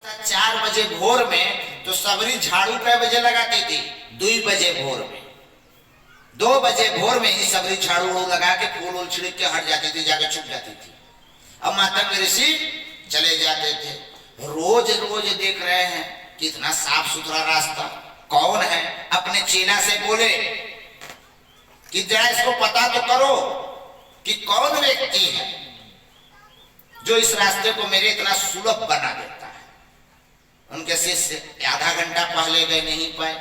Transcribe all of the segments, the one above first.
4 बजे भोर में तो सबरी झाड़ू कै बजे लगाती थी? 2 बजे भोर में। 2 बजे भोर में ही सबरी झाड़ू लगा के फूल उल छिड़क के हट जाती थी, जाके छुप जाती थी। अब मातंग ऋषि चले जाते थे। रोज रोज देख रहे हैं कितना साफ सुथरा रास्ता, कौन है? अपने चेला से बोले कि जरा इसको पता तो करो कि कौन व्यक्ति है जो इस रास्ते को मेरे इतना सुलभ बना देता है। उनके शिष्य आधा घंटा पहले गए नहीं पाए,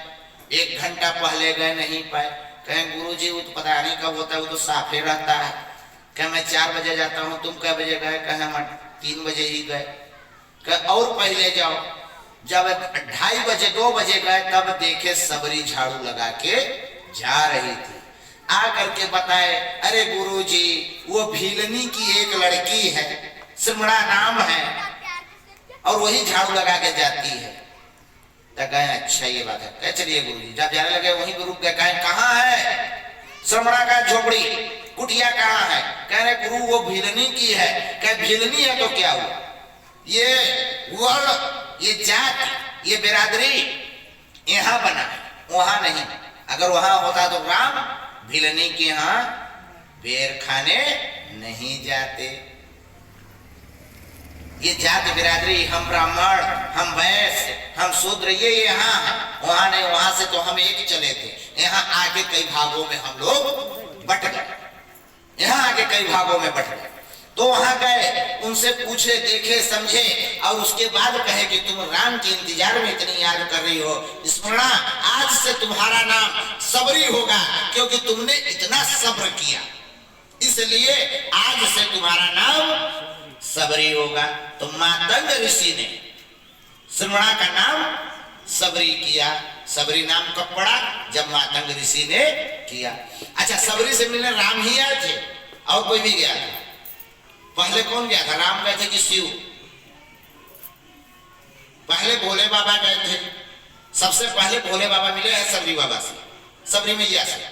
1 घंटा पहले गए नहीं पाए। कहें गुरुजी वो तो पता नहीं कब होता है, वो तो साफे रहता है। कहें मैं 4 बजे जाता हूँ, तुम कै बजे गए? कहें हम 3 बजे ही गए। कहें और पहले जाओ। जब 2:30 बजे 2 बजे गए तब देखे सबरी झाड़ू लगा के जा रही थी। आ करके बताए, अरे गुरुजी वो भीलनी की एक लड़की है, सिमड़ा नाम है, और वही झाड़ू लगा के जाती है। तो कहे अच्छा ये बात है। कहे चलिए गुरुजी। जब जाने लगे वहीं पे रुक गए। कहे कहाँ है? सिमड़ा का झोपड़ी, कुटिया कहाँ है? कह रहे गुरु वो भीलनी की है। कहे भीलनी है तो क्या हुआ? ये वर्ण, ये जाति, ये बिरादरी यहाँ बना है, वहां नहीं। अगर वहां होता तो राम भीलनी के यहाँ बेर खाने नहीं जाते। ये जाति बिरादरी, हम ब्राह्मण, हम वैश्य, हम शूद्र, ये यहाँ है, वहां नहीं। वहां से तो हम एक चले थे, यहाँ आके कई भागों में हम लोग बट गए, यहाँ आके कई भागों में बट गए। तो वहां गए, उनसे पूछे, देखे, समझे, और उसके बाद कहे कि तुम राम के इंतजार में इतनी याद कर रही हो, स्मरणा आज से तुम्हारा नाम सबरी होगा, क्योंकि तुमने इतना सब्र किया, इसलिए आज से तुम्हारा नाम सबरी होगा। तो मातंग ऋषि ने सिमड़ा का नाम सबरी किया। सबरी नाम कब पड़ा? जब मातंग ऋषि ने किया। अच्छा, सबरी से मिलने राम ही आए थे और कोई भी गया था? पहले कौन गया था? राम गए थे कि शिव? पहले भोले बाबा गए थे। सबसे पहले भोले बाबा मिले हैं सबरी बाबा से, सबरी मैया से।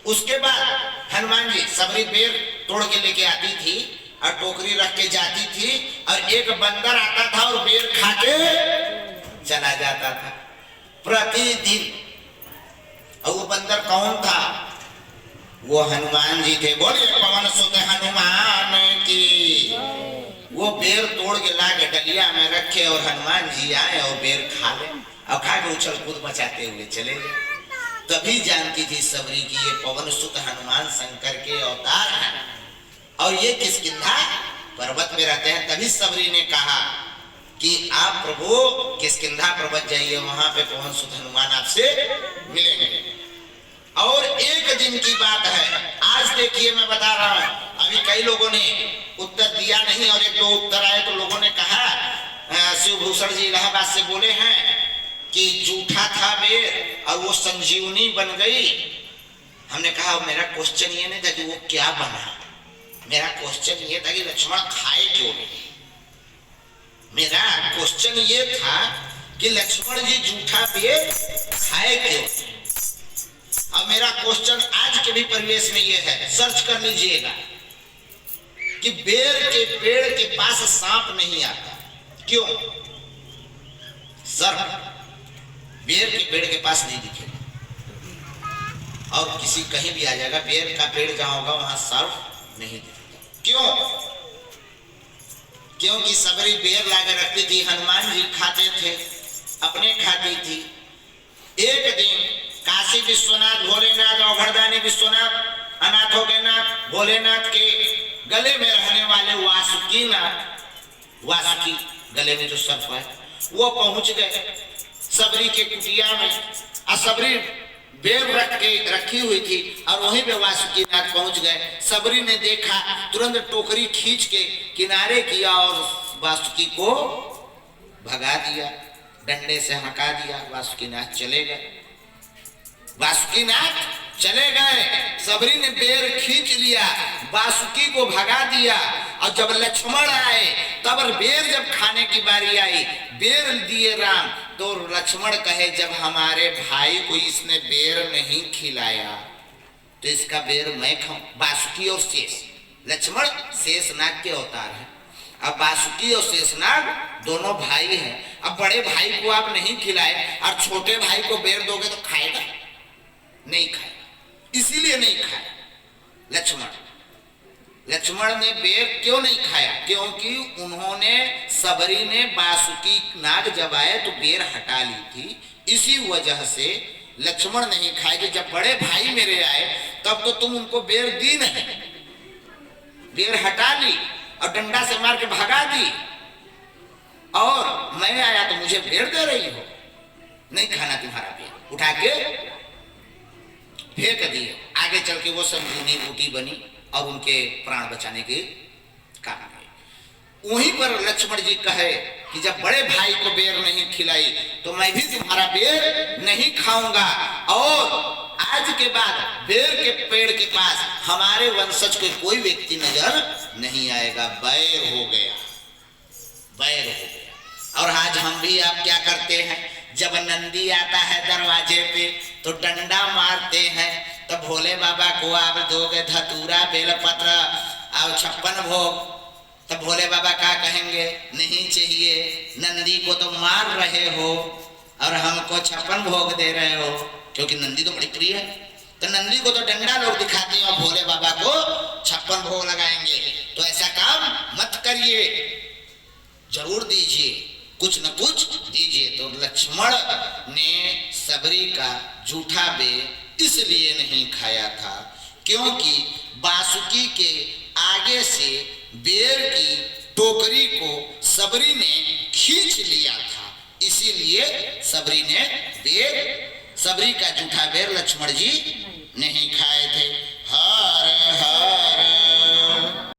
उसके बाद हनुमान जी सबरी बेर तोड़ के लेके आती थी और टोकरी रख के जाती थी, और एक बंदर आता था और बेर खा के चला जाता था प्रतिदिन। और वो बंदर कौन था? वो हनुमान जी थे। बोलिए पवन सुत हनुमान की। वो बेर तोड़ के ला के डलिया में रखे और हनुमान जी आए और बेर खा ले, और खा के उछल कूद मचाते हुए चले गए। तभी जानती थी सबरी की ये पवन सुत हनुमान शंकर के अवतार हैं, और ये किष्किंधा पर्वत में रहते हैं। तभी सबरी ने कहा कि आप प्रभु किष्किंधा पर्वत जाइए, वहां पे पवन सुत हनुमान आपसे मिलेंगे। और एक दिन की बात है, आज देखिए मैं बता रहा हूं, अभी कई लोगों ने उत्तर दिया नहीं, और 1-2 उत्तर आए तो लोगों ने कहा शिवभूषण जी इलाहाबाद से बोले हैं कि जूठा था बेर और वो संजीवनी बन गई। हमने कहा मेरा क्वेश्चन ये नहीं था कि वो क्या बना, मेरा क्वेश्चन ये था कि लक्ष्मण खाए क्यों नहीं। मेरा क्वेश्चन ये था कि लक्ष्मण जी जूठा बेर खाए क्यों। अब मेरा क्वेश्चन आज के भी परिवेश में ये है, सर्च कर लीजिएगा, कि बेर के पेड़ के पास सांप नहीं आता, क्यों? सर्प बेर के पेड़ के पास नहीं दिखेगा, और किसी कहीं भी आ जाएगा, बेर का पेड़ जहां होगा वहां सर्प नहीं दिखेगा। क्यों? क्योंकि सबरी बेर लाकर रखती थी, हनुमान जी खाते थे, अपने खाती थी। एक दिन काशी विश्वनाथ भोलेनाथ और घरदानी विश्वनाथ अनाथों के नाथ भोलेनाथ के गले में रहने वाले वासुकी नाथ, वासुकी गले में जो सर्प है, वो पहुंच गए सबरी के कुटिया में। और सबरी बेर रख के रखी हुई थी, और वहीं पे वासुकी नाथ पहुंच गए। सबरी ने देखा, तुरंत टोकरी खींच के किनारे किया और वासुकी को भगा दिया, डंडे से हटा दिया। वासुकी नाथ चले गए, वासुकी नाथ चले गए। सबरी ने बेर खींच लिया, वासुकी को भगा दिया, और जब लक्ष्मण आए तब बेर जब खाने की बारी आई, बेर दिए राम, तो लक्ष्मण कहे जब हमारे भाई को इसने बेर नहीं खिलाया तो इसका बेर मैं खाऊं। वासुकी और शेष, लक्ष्मण शेष नाग के अवतार है, अब बासुकी और शेषनाग दोनों भाई हैं। अब बड़े भाई को आप नहीं खिलाए और छोटे भाई को बेर दोगे तो खाएगा नहीं? खाएगा। इसीलिए नहीं खाया लक्ष्मण ने बेर क्यों नहीं खाया? क्योंकि उन्होंने सबरी ने बासुकी नाग जब आए तो बेर हटा ली थी। इसी वजह से लक्ष्मण नहीं खाए कि जब बड़े भाई मेरे आए तब तो तुम उनको बेर दी नहीं, बेर हटा ली और डंडा से मार के भगा दी, और मैं आया तो मुझे बेर दे रही हो? नहीं खाना तुम्हारा बेर। उठा के फेंक दिए। आगे चल के वो सब जूनी बूटी बनी और उनके प्राण बचाने के काम आए। वहीं पर लक्ष्मण जी कहे कि जब बड़े भाई को बेर नहीं खिलाई तो मैं भी तुम्हारा बेर नहीं खाऊंगा, और आज के बाद बेर के पेड़ के पास हमारे वंशज को कोई व्यक्ति नजर नहीं आएगा। बैर हो गया, बैर हो गया। और आज हम भी आप क्या करते हैं, जब नंदी आता है दरवाजे पे तो डंडा मारते हैं, तो भोले बाबा को आप दोगे धतूरा बेलपत्र और 56 भोग, तब भोले बाबा क्या कहेंगे? नहीं चाहिए, नंदी को तो मार रहे हो और हमको 56 भोग दे रहे हो, क्योंकि नंदी तो बड़ी प्रिय है। तो नंदी को तो डंडा लोग दिखाते हैं और भोले बाबा को 56 भोग लगाएंगे। तो ऐसा काम मत करिए, जरूर दीजिए, कुछ न कुछ दीजिए। तो लक्ष्मण ने सबरी का जूठा बेर इसलिए नहीं खाया था क्योंकि बासुकी के आगे से बेर की टोकरी को सबरी ने खींच लिया था, इसीलिए सबरी का जूठा बेर लक्ष्मण जी नहीं खाए थे। हर हर